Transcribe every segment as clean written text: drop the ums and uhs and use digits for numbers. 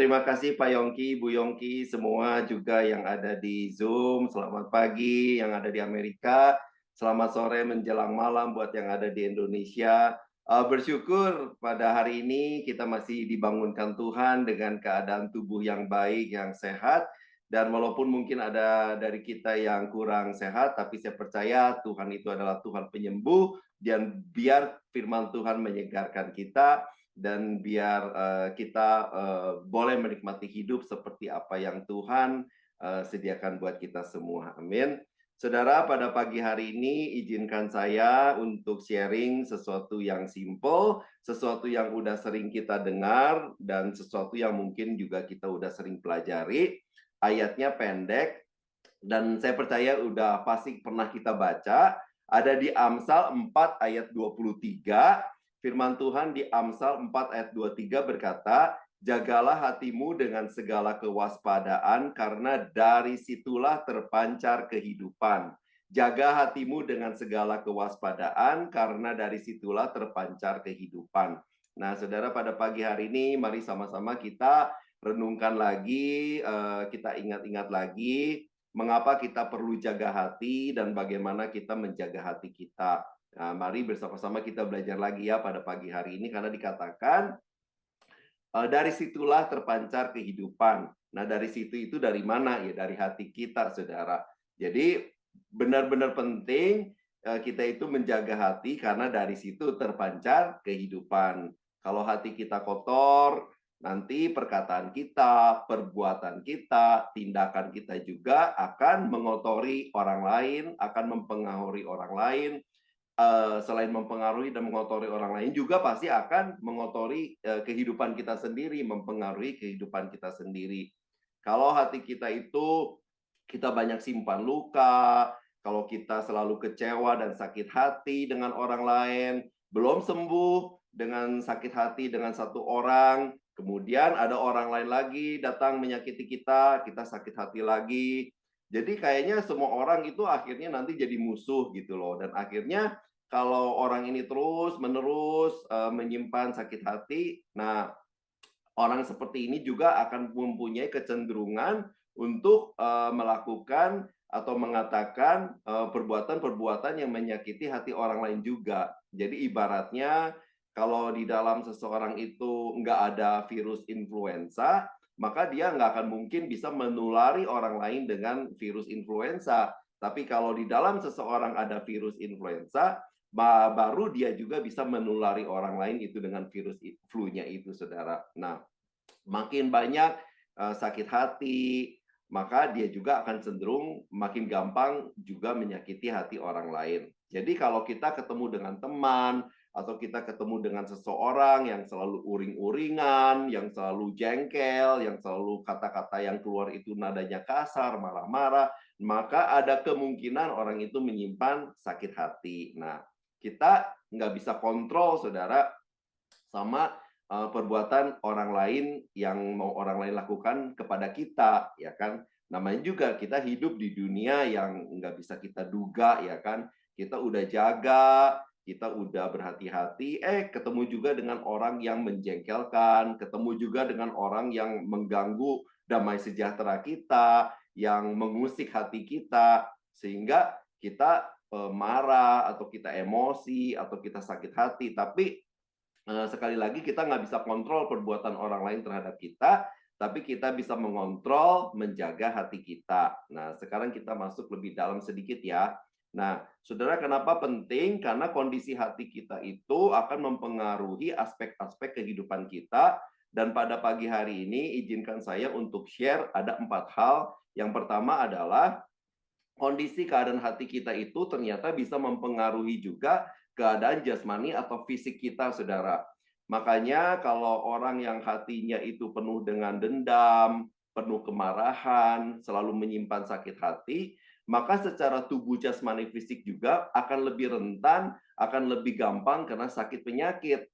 terima kasih Pak Yongki, Bu Yongki, semua juga yang ada di Zoom. Selamat pagi yang ada di Amerika. Selamat sore menjelang malam buat yang ada di Indonesia. Bersyukur pada hari ini kita masih dibangunkan Tuhan dengan keadaan tubuh yang baik, yang sehat. Dan walaupun mungkin ada dari kita yang kurang sehat, tapi saya percaya Tuhan itu adalah Tuhan penyembuh. Dan biar firman Tuhan menyegarkan kita, dan biar kita boleh menikmati hidup seperti apa yang Tuhan sediakan buat kita semua. Amin. Saudara, pada pagi hari ini izinkan saya untuk sharing sesuatu yang simple, sesuatu yang udah sering kita dengar, dan sesuatu yang mungkin juga kita udah sering pelajari. Ayatnya pendek, dan saya percaya udah pasti pernah kita baca. Ada di Amsal 4 ayat 23. Firman Tuhan di Amsal 4 ayat 23 berkata, "Jagalah hatimu dengan segala kewaspadaan, karena dari situlah terpancar kehidupan." Jaga hatimu dengan segala kewaspadaan, karena dari situlah terpancar kehidupan. Nah, saudara, pada pagi hari ini, mari sama-sama kita renungkan lagi, kita ingat-ingat lagi, mengapa kita perlu jaga hati dan bagaimana kita menjaga hati kita. Nah, mari bersama-sama kita belajar lagi ya pada pagi hari ini, karena dikatakan dari situlah terpancar kehidupan. Nah, dari situ itu dari mana? Ya dari hati kita, saudara. Jadi benar-benar penting kita itu menjaga hati, karena dari situ terpancar kehidupan. Kalau hati kita kotor, nanti perkataan kita, perbuatan kita, tindakan kita juga akan mengotori orang lain, akan mempengaruhi orang lain. Selain mempengaruhi dan mengotori orang lain, juga pasti akan mengotori kehidupan kita sendiri, mempengaruhi kehidupan kita sendiri. Kalau hati kita itu kita banyak simpan luka, kalau kita selalu kecewa dan sakit hati dengan orang lain, belum sembuh dengan sakit hati dengan satu orang, kemudian ada orang lain lagi datang menyakiti kita, kita sakit hati lagi. Jadi kayaknya semua orang itu akhirnya nanti jadi musuh gitu loh. Dan akhirnya kalau orang ini terus-menerus menyimpan sakit hati, nah orang seperti ini juga akan mempunyai kecenderungan untuk melakukan atau mengatakan perbuatan-perbuatan yang menyakiti hati orang lain juga. Jadi ibaratnya kalau di dalam seseorang itu nggak ada virus influenza, maka dia nggak akan mungkin bisa menulari orang lain dengan virus influenza. Tapi kalau di dalam seseorang ada virus influenza, baru dia juga bisa menulari orang lain itu dengan virus flu-nya itu, saudara. Nah, makin banyak sakit hati, maka dia juga akan cenderung makin gampang juga menyakiti hati orang lain. Jadi kalau kita ketemu dengan teman, atau kita ketemu dengan seseorang yang selalu uring-uringan, yang selalu jengkel, yang selalu kata-kata yang keluar itu nadanya kasar, marah-marah, maka ada kemungkinan orang itu menyimpan sakit hati. Nah, kita nggak bisa kontrol, saudara, sama perbuatan orang lain yang mau orang lain lakukan kepada kita, ya kan? Namanya juga kita hidup di dunia yang nggak bisa kita duga, ya kan? Kita udah jaga, kita udah berhati-hati, ketemu juga dengan orang yang menjengkelkan, ketemu juga dengan orang yang mengganggu damai sejahtera kita, yang mengusik hati kita, sehingga kita marah, atau kita emosi, atau kita sakit hati. Tapi sekali lagi kita nggak bisa kontrol perbuatan orang lain terhadap kita, tapi kita bisa mengontrol, menjaga hati kita. Nah, sekarang kita masuk lebih dalam sedikit ya. Nah, saudara, kenapa penting? Karena kondisi hati kita itu akan mempengaruhi aspek-aspek kehidupan kita. Dan pada pagi hari ini, izinkan saya untuk share ada 4 hal. Yang pertama adalah kondisi keadaan hati kita itu ternyata bisa mempengaruhi juga keadaan jasmani atau fisik kita, saudara. Makanya kalau orang yang hatinya itu penuh dengan dendam, penuh kemarahan, selalu menyimpan sakit hati, maka secara tubuh jasmani fisik juga akan lebih rentan, akan lebih gampang kena sakit penyakit.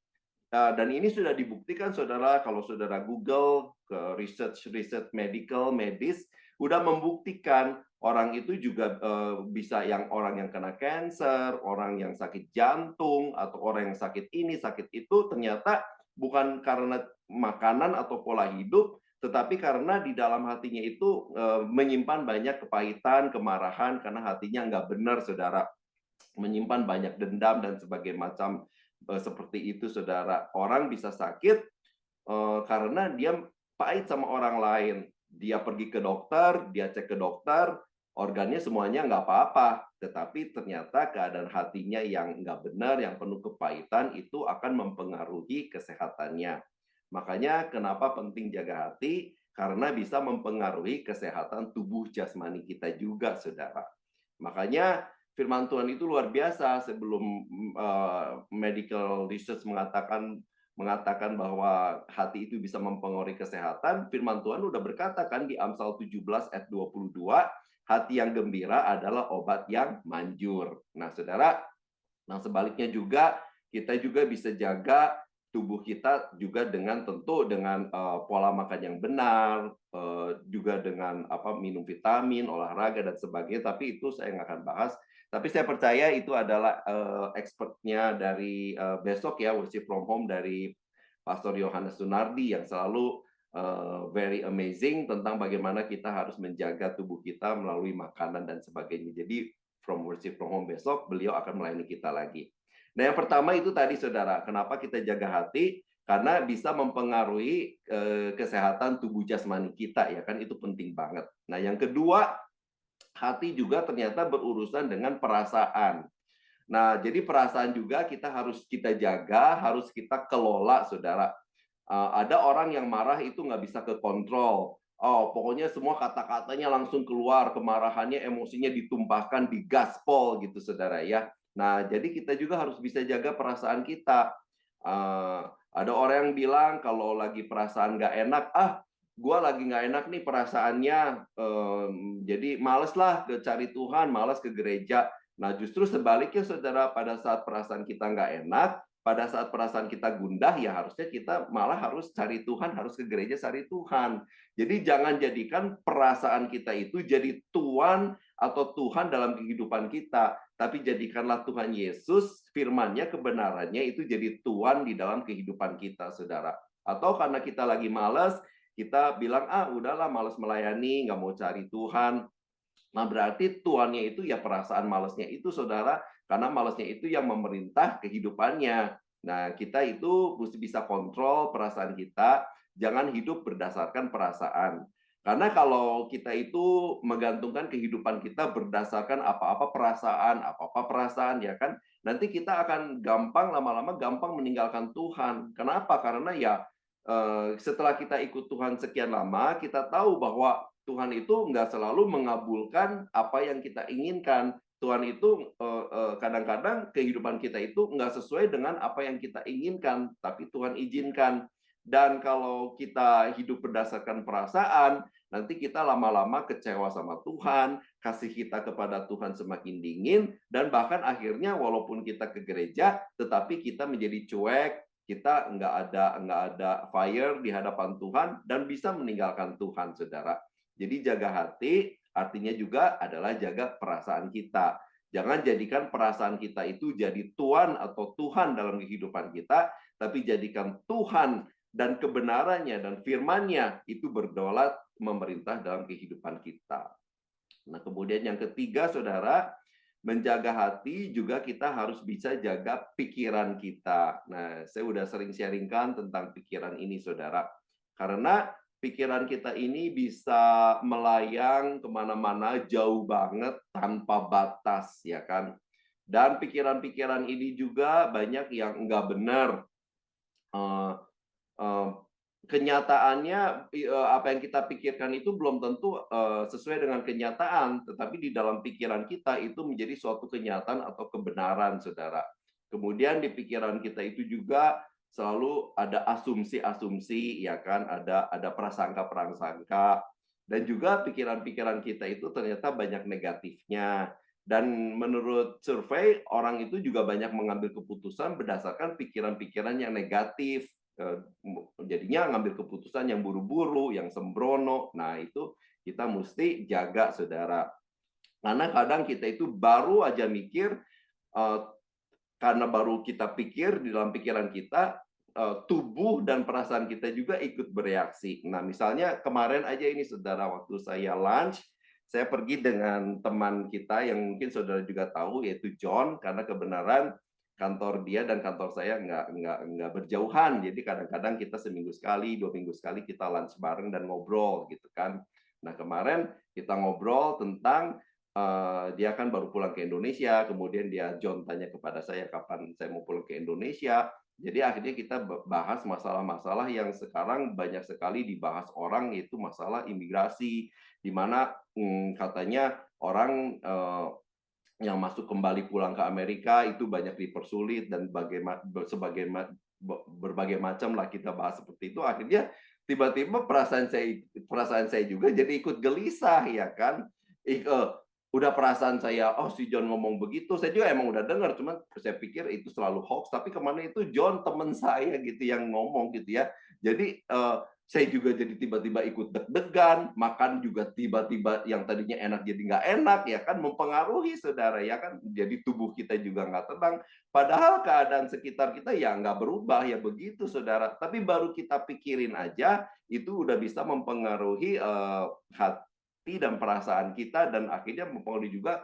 Dan ini sudah dibuktikan, saudara, kalau saudara Google ke research medical, medis, udah membuktikan orang itu juga bisa orang yang kena cancer, orang yang sakit jantung, atau orang yang sakit ini, sakit itu, ternyata bukan karena makanan atau pola hidup, tetapi karena di dalam hatinya itu menyimpan banyak kepahitan, kemarahan, karena hatinya nggak benar, saudara. Menyimpan banyak dendam dan sebagainya macam seperti itu, saudara. Orang bisa sakit karena dia pahit sama orang lain. Dia pergi ke dokter, dia cek ke dokter, organnya semuanya nggak apa-apa. Tetapi ternyata keadaan hatinya yang nggak benar, yang penuh kepahitan, itu akan mempengaruhi kesehatannya. Makanya kenapa penting jaga hati, karena bisa mempengaruhi kesehatan tubuh jasmani kita juga, saudara. Makanya firman Tuhan itu luar biasa. Sebelum medical research mengatakan bahwa hati itu bisa mempengaruhi kesehatan, firman Tuhan udah berkata kan di Amsal 17 ayat 22, hati yang gembira adalah obat yang manjur. Nah, saudara, nah sebaliknya juga, kita juga bisa jaga tubuh kita juga dengan tentu dengan pola makan yang benar, juga dengan minum vitamin, olahraga dan sebagainya. Tapi itu saya nggak akan bahas. Tapi saya percaya itu adalah expertnya dari besok ya, worship from home dari Pastor Yohanes Sunardi yang selalu very amazing tentang bagaimana kita harus menjaga tubuh kita melalui makanan dan sebagainya. Jadi from worship from home besok beliau akan melayani kita lagi. Nah, yang pertama itu tadi, saudara, kenapa kita jaga hati? Karena bisa mempengaruhi kesehatan tubuh jasmani kita, ya kan, itu penting banget. Nah, yang kedua, hati juga ternyata berurusan dengan perasaan. Nah, jadi perasaan juga kita jaga, harus kita kelola, saudara. Ada orang yang marah itu nggak bisa kekontrol. Oh, pokoknya semua kata-katanya langsung keluar, kemarahannya, emosinya ditumpahkan, digaspol gitu, saudara ya. Nah, jadi kita juga harus bisa jaga perasaan kita. Ada orang yang bilang kalau lagi perasaan nggak enak, gue lagi nggak enak nih perasaannya, jadi males lah ke cari Tuhan, males ke gereja. Nah, justru sebaliknya, saudara, pada saat perasaan kita nggak enak, pada saat perasaan kita gundah, ya harusnya kita malah harus cari Tuhan, harus ke gereja cari Tuhan. Jadi jangan jadikan perasaan kita itu jadi tuan atau Tuhan dalam kehidupan kita, tapi jadikanlah Tuhan Yesus, firman-Nya, kebenarannya itu jadi tuan di dalam kehidupan kita, saudara. Atau karena kita lagi malas, kita bilang, udahlah malas melayani, nggak mau cari Tuhan. Nah, berarti tuannya itu ya perasaan malasnya itu, saudara, karena malasnya itu yang memerintah kehidupannya. Nah, kita itu mesti bisa kontrol perasaan kita, jangan hidup berdasarkan perasaan. Karena kalau kita itu menggantungkan kehidupan kita berdasarkan apa-apa perasaan, ya kan, nanti kita akan lama-lama gampang meninggalkan Tuhan. Kenapa? Karena ya setelah kita ikut Tuhan sekian lama, kita tahu bahwa Tuhan itu nggak selalu mengabulkan apa yang kita inginkan. Tuhan itu kadang-kadang kehidupan kita itu nggak sesuai dengan apa yang kita inginkan, tapi Tuhan izinkan. Dan kalau kita hidup berdasarkan perasaan, nanti kita lama-lama kecewa sama Tuhan, kasih kita kepada Tuhan semakin dingin, dan bahkan akhirnya walaupun kita ke gereja, tetapi kita menjadi cuek, kita nggak ada fire di hadapan Tuhan, dan bisa meninggalkan Tuhan, saudara. Jadi jaga hati artinya juga adalah jaga perasaan kita. Jangan jadikan perasaan kita itu jadi tuan atau Tuhan dalam kehidupan kita, tapi jadikan Tuhan dan kebenarannya dan firman-Nya itu berdaulat memerintah dalam kehidupan kita. Nah, kemudian yang ketiga, saudara, menjaga hati juga kita harus bisa jaga pikiran kita. Nah, saya udah sering sharingkan tentang pikiran ini, saudara. Karena pikiran kita ini bisa melayang kemana-mana jauh banget tanpa batas, ya kan? Dan pikiran-pikiran ini juga banyak yang enggak benar. Kenyataannya apa yang kita pikirkan itu belum tentu sesuai dengan kenyataan, tetapi di dalam pikiran kita itu menjadi suatu kenyataan atau kebenaran, saudara. Kemudian di pikiran kita itu juga selalu ada asumsi-asumsi, ya kan, ada prasangka-prasangka, dan juga pikiran-pikiran kita itu ternyata banyak negatifnya. Dan menurut survei, orang itu juga banyak mengambil keputusan berdasarkan pikiran-pikiran yang negatif. Jadinya ngambil keputusan yang buru-buru, yang sembrono. Nah, itu kita mesti jaga, saudara. Karena kadang kita itu baru aja mikir, karena baru kita pikir di dalam pikiran kita, tubuh dan perasaan kita juga ikut bereaksi. Nah, misalnya kemarin aja ini saudara, waktu saya lunch, saya pergi dengan teman kita yang mungkin saudara juga tahu, yaitu John, karena kebenaran kantor dia dan kantor saya nggak berjauhan. Jadi kadang-kadang kita seminggu sekali, 2 minggu sekali kita lunch bareng dan ngobrol gitu kan. Nah, kemarin kita ngobrol tentang dia kan baru pulang ke Indonesia, kemudian John tanya kepada saya kapan saya mau pulang ke Indonesia. Jadi akhirnya kita bahas masalah-masalah yang sekarang banyak sekali dibahas orang, yaitu masalah imigrasi, di mana katanya orang yang masuk kembali pulang ke Amerika itu banyak dipersulit dan berbagai macam lah kita bahas seperti itu. Akhirnya tiba-tiba perasaan saya juga jadi ikut gelisah ya kan. Udah perasaan saya, oh si John ngomong begitu, saya juga emang udah dengar, cuman saya pikir itu selalu hoax, tapi kemarin itu John teman saya gitu yang ngomong gitu ya. Jadi saya juga jadi tiba-tiba ikut deg-degan, makan juga tiba-tiba yang tadinya enak jadi nggak enak ya kan, mempengaruhi saudara ya kan, jadi tubuh kita juga nggak tenang. Padahal keadaan sekitar kita ya nggak berubah ya begitu saudara, tapi baru kita pikirin aja itu udah bisa mempengaruhi hati dan perasaan kita dan akhirnya mempengaruhi juga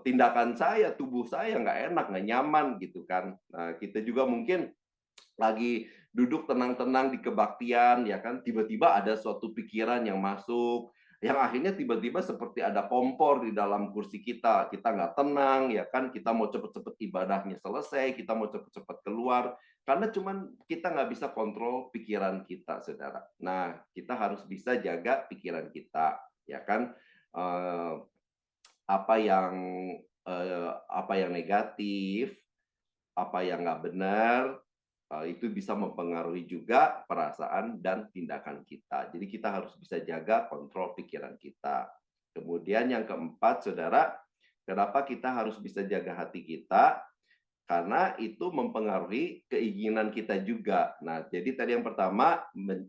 tindakan saya, tubuh saya nggak enak, nggak nyaman gitu kan. Nah, kita juga mungkin lagi duduk tenang-tenang di kebaktian ya kan, tiba-tiba ada suatu pikiran yang masuk yang akhirnya tiba-tiba seperti ada kompor di dalam kursi kita nggak tenang ya kan, kita mau cepet-cepet ibadahnya selesai, kita mau cepet-cepet keluar karena cuman kita nggak bisa kontrol pikiran kita saudara. Nah, kita harus bisa jaga pikiran kita ya kan. eh, apa yang negatif, apa yang nggak benar, itu bisa mempengaruhi juga perasaan dan tindakan kita. Jadi kita harus bisa jaga kontrol pikiran kita. Kemudian yang keempat, saudara, kenapa kita harus bisa jaga hati kita? Karena itu mempengaruhi keinginan kita juga. Nah, jadi tadi yang pertama,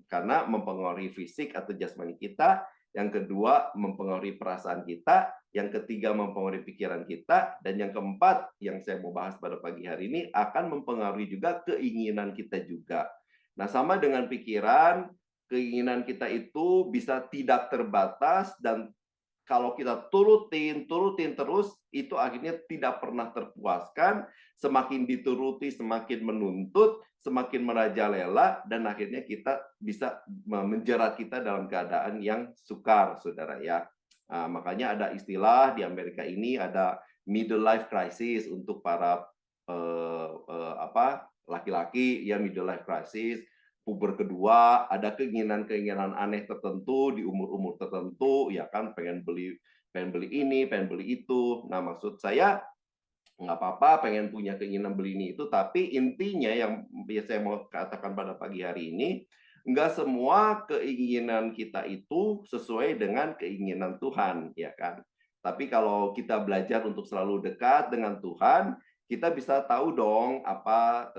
karena mempengaruhi fisik atau jasmani kita. Yang kedua, mempengaruhi perasaan kita. Yang ketiga, mempengaruhi pikiran kita. Dan yang keempat, yang saya mau bahas pada pagi hari ini, akan mempengaruhi juga keinginan kita juga. Nah, sama dengan pikiran, keinginan kita itu bisa tidak terbatas dan kalau kita turutin terus, itu akhirnya tidak pernah terpuaskan, semakin dituruti, semakin menuntut, semakin merajalela, dan akhirnya kita bisa menjerat kita dalam keadaan yang sukar, saudara ya. Nah, makanya ada istilah di Amerika ini, ada middle life crisis untuk para laki-laki, ya middle life crisis, puber kedua, ada keinginan-keinginan aneh tertentu di umur-umur tertentu, ya kan, pengen beli ini, pengen beli itu. Nah, maksud saya nggak apa-apa pengen punya keinginan beli ini itu, tapi intinya yang saya mau katakan pada pagi hari ini, nggak semua keinginan kita itu sesuai dengan keinginan Tuhan, ya kan. Tapi kalau kita belajar untuk selalu dekat dengan Tuhan, kita bisa tahu dong apa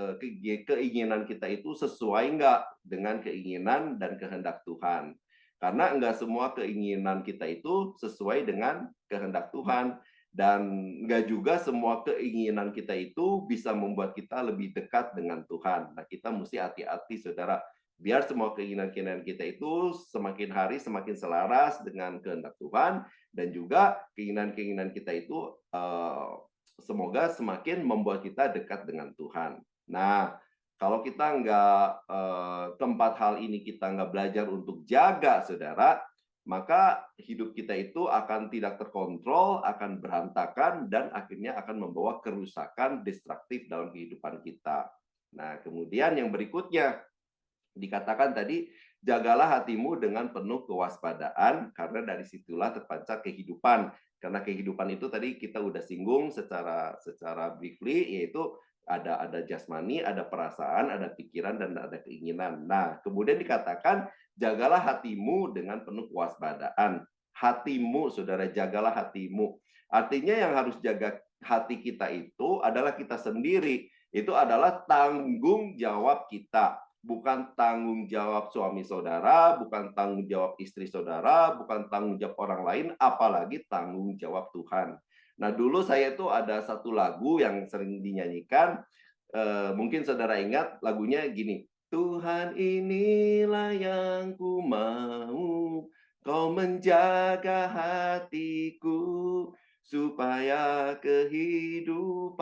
keinginan kita itu sesuai nggak dengan keinginan dan kehendak Tuhan. Karena nggak semua keinginan kita itu sesuai dengan kehendak Tuhan. Dan nggak juga semua keinginan kita itu bisa membuat kita lebih dekat dengan Tuhan. Nah, kita mesti hati-hati, saudara. Biar semua keinginan-keinginan kita itu semakin hari semakin selaras dengan kehendak Tuhan. Dan juga keinginan-keinginan kita itu semoga semakin membuat kita dekat dengan Tuhan. Nah, kalau kita nggak keempat hal ini kita nggak belajar untuk jaga, saudara, maka hidup kita itu akan tidak terkontrol, akan berantakan, dan akhirnya akan membawa kerusakan destruktif dalam kehidupan kita. Nah, kemudian yang berikutnya, dikatakan tadi, jagalah hatimu dengan penuh kewaspadaan, karena dari situlah terpancar kehidupan. Karena kehidupan itu tadi kita udah singgung secara briefly, yaitu ada jasmani, ada perasaan, ada pikiran, dan ada keinginan. Nah, kemudian dikatakan, jagalah hatimu dengan penuh kewaspadaan. Hatimu, saudara, jagalah hatimu. Artinya yang harus jaga hati kita itu adalah kita sendiri. Itu adalah tanggung jawab kita. Bukan tanggung jawab suami saudara, bukan tanggung jawab istri saudara, bukan tanggung jawab orang lain, apalagi tanggung jawab Tuhan. Nah, dulu saya tuh ada satu lagu yang sering dinyanyikan, mungkin saudara ingat lagunya gini, Tuhan inilah yang ku mau, Kau menjaga hatiku, supaya kehidupan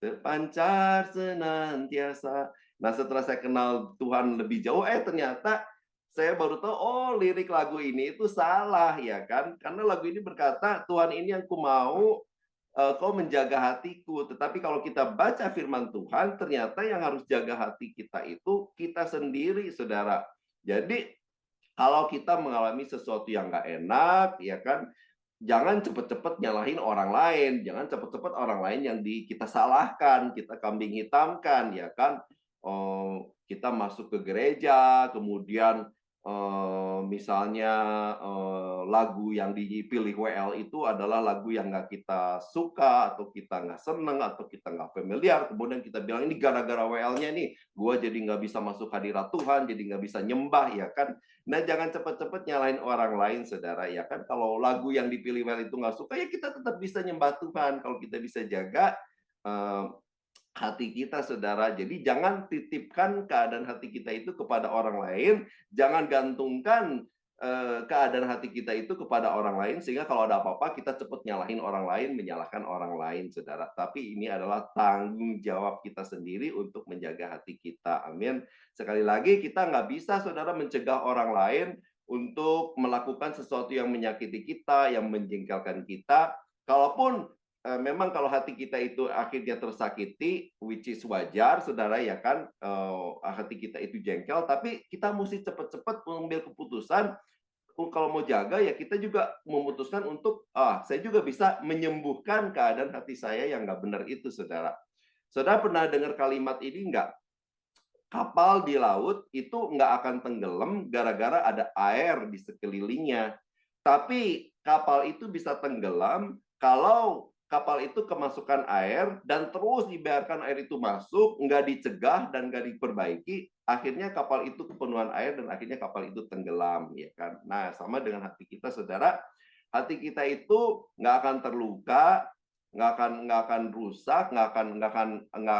terpancar senantiasa. Nah, setelah saya kenal Tuhan lebih jauh, ternyata saya baru tahu, oh lirik lagu ini itu salah ya kan. Karena lagu ini berkata, Tuhan ini yang ku mau, Kau menjaga hatiku. Tetapi kalau kita baca firman Tuhan, ternyata yang harus jaga hati kita itu kita sendiri, saudara. Jadi, kalau kita mengalami sesuatu yang nggak enak, ya kan, jangan cepet-cepet nyalahin orang lain, jangan cepet-cepet orang lain yang kita salahkan, kita kambing hitamkan, ya kan. Kita masuk ke gereja, kemudian misalnya lagu yang dipilih WL itu adalah lagu yang nggak kita suka, atau kita nggak seneng, atau kita nggak familiar, kemudian kita bilang ini gara-gara WL-nya nih, gue jadi nggak bisa masuk hadirat Tuhan, jadi nggak bisa nyembah, ya kan. Nah, jangan cepat-cepat nyalahin orang lain, saudara, ya kan. Kalau lagu yang dipilih Well itu nggak suka, ya kita tetap bisa nyembah Tuhan. Kalau kita bisa jaga eh, hati kita, saudara. Jadi jangan titipkan keadaan hati kita itu kepada orang lain, jangan gantungkan keadaan hati kita itu kepada orang lain, sehingga kalau ada apa-apa kita cepat nyalahin orang lain, menyalahkan orang lain, saudara. Tapi ini adalah tanggung jawab kita sendiri untuk menjaga hati kita. Amin. Sekali lagi, kita nggak bisa, saudara, mencegah orang lain untuk melakukan sesuatu yang menyakiti kita, yang menjengkelkan kita. Kalaupun memang kalau hati kita itu akhirnya tersakiti, which is wajar, saudara, ya kan, hati kita itu jengkel, tapi kita mesti cepat-cepat mengambil keputusan. Kalau mau jaga, ya kita juga memutuskan untuk, saya juga bisa menyembuhkan keadaan hati saya yang nggak benar itu, saudara. Saudara pernah dengar kalimat ini nggak? Kapal di laut itu nggak akan tenggelam gara-gara ada air di sekelilingnya. Tapi kapal itu bisa tenggelam kalau kapal itu kemasukan air dan terus dibiarkan air itu masuk, nggak dicegah dan nggak diperbaiki, akhirnya kapal itu kepenuhan air dan akhirnya kapal itu tenggelam, ya kan? Nah, sama dengan hati kita, saudara. Hati kita itu nggak akan terluka, nggak akan rusak, nggak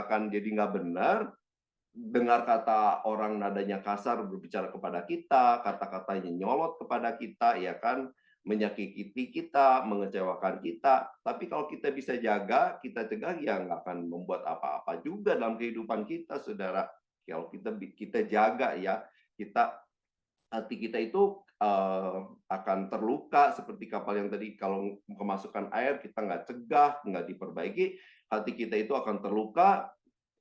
akan jadi nggak benar. Dengar kata orang nadanya kasar berbicara kepada kita, kata-katanya nyolot kepada kita, ya kan, menyakiti kita, mengecewakan kita. Tapi kalau kita bisa jaga, kita cegah, ya nggak akan membuat apa-apa juga dalam kehidupan kita, saudara. Kalau kita jaga, ya, hati kita itu akan terluka seperti kapal yang tadi. Kalau kemasukan air kita nggak cegah, nggak diperbaiki, hati kita itu akan terluka.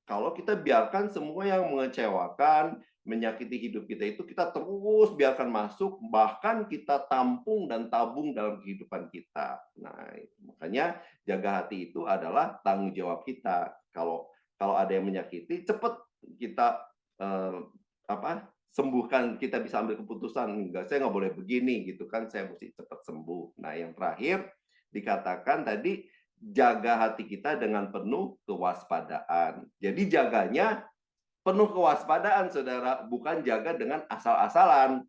Kalau kita biarkan semua yang mengecewakan, menyakiti hidup kita itu kita terus biarkan masuk, bahkan kita tampung dan tabung dalam kehidupan kita. Nah, makanya jaga hati itu adalah tanggung jawab kita. Kalau ada yang menyakiti, cepat kita sembuhkan, kita bisa ambil keputusan, enggak, saya nggak boleh begini gitu kan, saya mesti cepat sembuh. Nah, yang terakhir dikatakan tadi, jaga hati kita dengan penuh kewaspadaan. Jadi jaganya penuh kewaspadaan, saudara, bukan jaga dengan asal-asalan.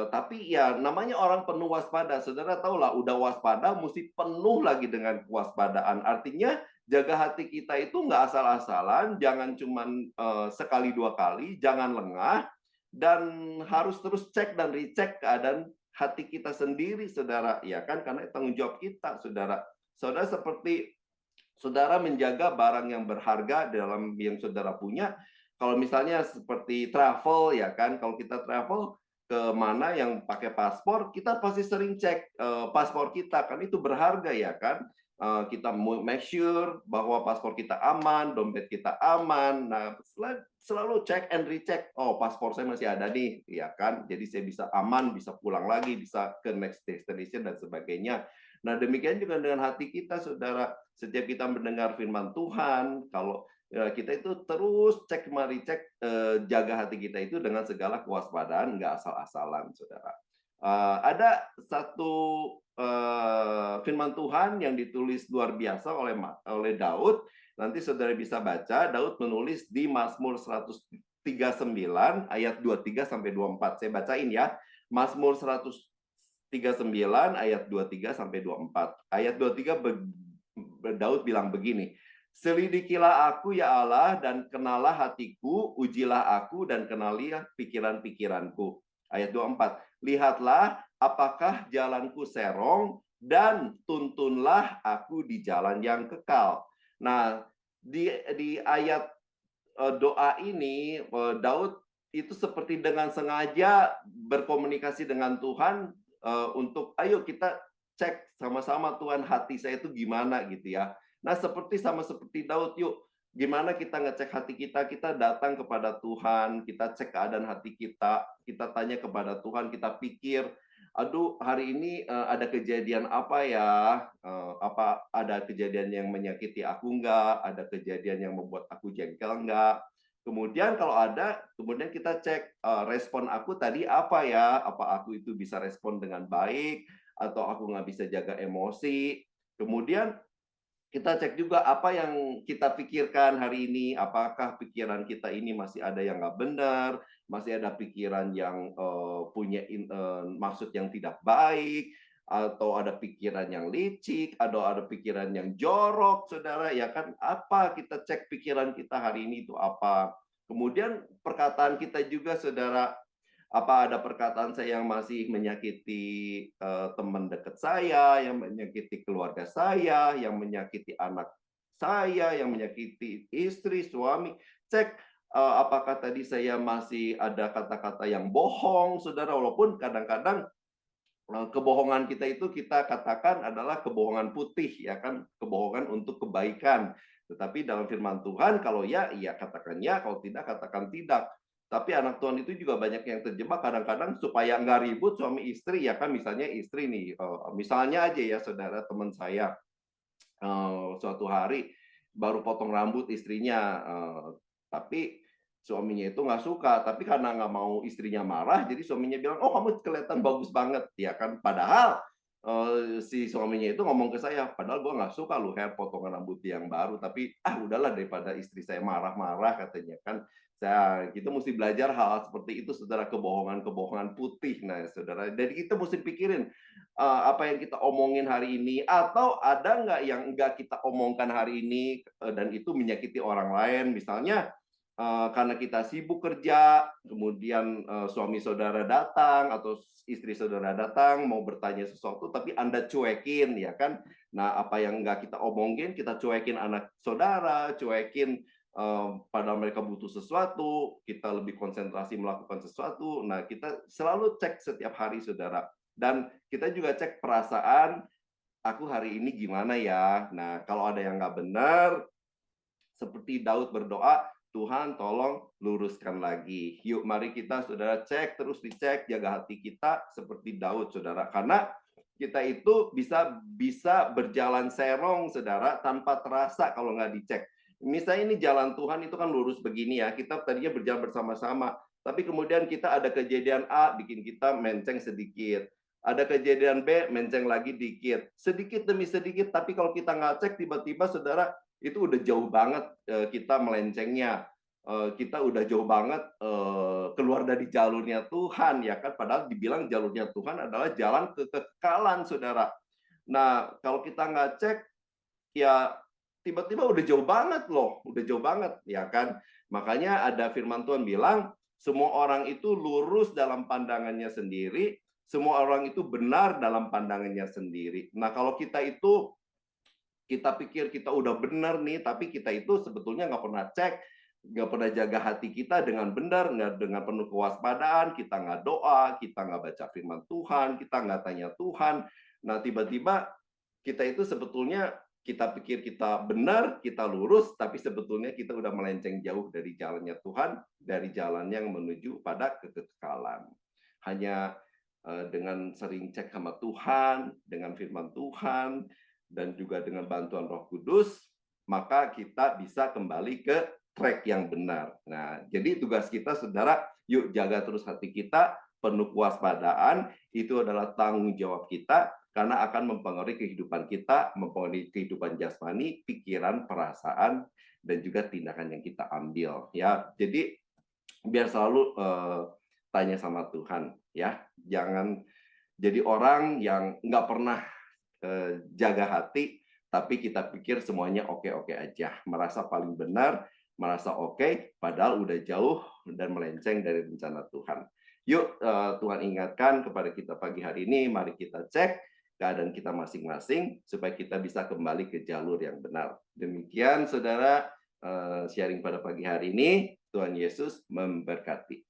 Tapi ya namanya orang penuh waspada, saudara tahu lah, udah waspada mesti penuh lagi dengan kewaspadaan. Artinya jaga hati kita itu nggak asal-asalan, jangan cuman sekali dua kali, jangan lengah, dan harus terus cek dan recheck keadaan hati kita sendiri, saudara, ya kan, karena tanggung jawab kita, saudara. Saudara, seperti saudara menjaga barang yang berharga dalam yang saudara punya. Kalau misalnya seperti travel, ya kan, kalau kita travel ke mana yang pakai paspor, kita pasti sering cek paspor kita, kan itu berharga, ya kan. Kita make sure bahwa paspor kita aman, dompet kita aman. Nah, selalu cek and recheck. Oh, paspor saya masih ada nih, ya kan. Jadi saya bisa aman, bisa pulang lagi, bisa ke next destination dan sebagainya. Nah, demikian juga dengan hati kita, saudara. Setiap kita mendengar firman Tuhan, kalau kita itu terus cek mari cek, jaga hati kita itu dengan segala kewaspadaan, nggak asal-asalan, saudara. Ada satu firman Tuhan yang ditulis luar biasa oleh Daud. Nanti saudara bisa baca, Daud menulis di Mazmur 139 ayat 23 sampai 24. Saya bacain ya. Mazmur 139 ayat 23 sampai 24. Ayat 23 Daud bilang begini, Selidikilah aku ya Allah dan kenalah hatiku, ujilah aku dan kenalilah pikiran-pikiranku. Ayat 24. Lihatlah apakah jalanku serong dan tuntunlah aku di jalan yang kekal. Nah, di ayat doa ini Daud itu seperti dengan sengaja berkomunikasi dengan Tuhan untuk ayo kita cek sama-sama Tuhan hati saya itu gimana gitu ya. Nah, seperti Daud, yuk gimana kita ngecek hati kita datang kepada Tuhan, kita cek keadaan hati kita tanya kepada Tuhan, kita pikir, aduh hari ini ada kejadian apa ya? Apa ada kejadian yang menyakiti aku enggak? Ada kejadian yang membuat aku jengkel enggak? Kemudian kalau ada, kemudian kita cek respon aku tadi apa ya? Apa aku itu bisa respon dengan baik atau aku nggak bisa jaga emosi? Kemudian kita cek juga apa yang kita pikirkan hari ini, apakah pikiran kita ini masih ada yang nggak benar, masih ada pikiran yang punya maksud yang tidak baik, atau ada pikiran yang licik, atau ada pikiran yang jorok, saudara, ya kan? Apa kita cek pikiran kita hari ini itu apa? Kemudian perkataan kita juga, saudara, apa ada perkataan saya yang masih menyakiti teman dekat saya, yang menyakiti keluarga saya, yang menyakiti anak saya, yang menyakiti istri, suami. Cek apakah tadi saya masih ada kata-kata yang bohong, saudara, walaupun kadang-kadang kebohongan kita itu kita katakan adalah kebohongan putih, ya kan, kebohongan untuk kebaikan. Tetapi dalam firman Tuhan, kalau ya, iya katakan ya, kalau tidak, katakan tidak. Tapi anak Tuhan itu juga banyak yang terjebak kadang-kadang supaya nggak ribut suami istri, ya kan, misalnya istri nih, misalnya aja ya saudara teman saya, suatu hari baru potong rambut istrinya, tapi suaminya itu nggak suka, tapi karena nggak mau istrinya marah, jadi suaminya bilang, "Oh, kamu kelihatan bagus banget," ya kan. Padahal si suaminya itu ngomong ke saya, "Padahal gua nggak suka loh hair potongan rambut yang baru, tapi udahlah daripada istri saya marah-marah," katanya kan. Kita mesti belajar hal seperti itu, saudara, kebohongan-kebohongan putih. Nah, saudara, jadi kita mesti pikirin apa yang kita omongin hari ini, atau ada nggak yang nggak kita omongkan hari ini dan itu menyakiti orang lain. Misalnya karena kita sibuk kerja, kemudian suami saudara datang atau istri saudara datang mau bertanya sesuatu, tapi Anda cuekin, ya kan? Nah, apa yang nggak kita omongin, kita cuekin anak saudara, cuekin padahal mereka butuh sesuatu, kita lebih konsentrasi melakukan sesuatu. Nah, kita selalu cek setiap hari, saudara. Dan kita juga cek perasaan, aku hari ini gimana ya? Nah, kalau ada yang nggak benar, seperti Daud berdoa, Tuhan tolong luruskan lagi. Yuk mari kita, saudara, cek, terus dicek, jaga hati kita seperti Daud, saudara. Karena kita itu bisa berjalan serong, saudara, tanpa terasa kalau nggak dicek. Misalnya ini jalan Tuhan itu kan lurus begini ya, kita tadinya berjalan bersama-sama, tapi kemudian kita ada kejadian A, bikin kita menceng sedikit. Ada kejadian B, menceng lagi dikit. Sedikit demi sedikit, tapi kalau kita nggak cek, tiba-tiba, saudara, itu udah jauh banget kita melencengnya. Kita udah jauh banget keluar dari jalurnya Tuhan, ya kan? Padahal dibilang jalurnya Tuhan adalah jalan kekekalan, saudara. Nah, kalau kita nggak cek, ya tiba-tiba udah jauh banget loh, udah jauh banget, ya kan? Makanya ada firman Tuhan bilang, semua orang itu lurus dalam pandangannya sendiri, semua orang itu benar dalam pandangannya sendiri. Nah, kalau kita pikir kita udah benar nih, tapi kita itu sebetulnya nggak pernah cek, nggak pernah jaga hati kita dengan benar, nggak dengan penuh kewaspadaan, kita nggak doa, kita nggak baca firman Tuhan, kita nggak tanya Tuhan. Nah, tiba-tiba kita itu sebetulnya kita pikir kita benar, kita lurus, tapi sebetulnya kita udah melenceng jauh dari jalannya Tuhan, dari jalan yang menuju pada kekekalan. Hanya dengan sering cek sama Tuhan, dengan firman Tuhan, dan juga dengan bantuan Roh Kudus, maka kita bisa kembali ke track yang benar. Nah, jadi tugas kita, saudara, yuk jaga terus hati kita, penuh kewaspadaan, itu adalah tanggung jawab kita, karena akan mempengaruhi kehidupan kita, mempengaruhi kehidupan jasmani, pikiran, perasaan, dan juga tindakan yang kita ambil. Ya, jadi biar selalu tanya sama Tuhan, ya, jangan jadi orang yang nggak pernah jaga hati, tapi kita pikir semuanya oke-oke aja, merasa paling benar, merasa oke, padahal udah jauh dan melenceng dari rencana Tuhan. Yuk, Tuhan ingatkan kepada kita pagi hari ini, mari kita cek keadaan kita masing-masing supaya kita bisa kembali ke jalur yang benar. Demikian saudara, sharing pada pagi hari ini. Tuhan Yesus memberkati.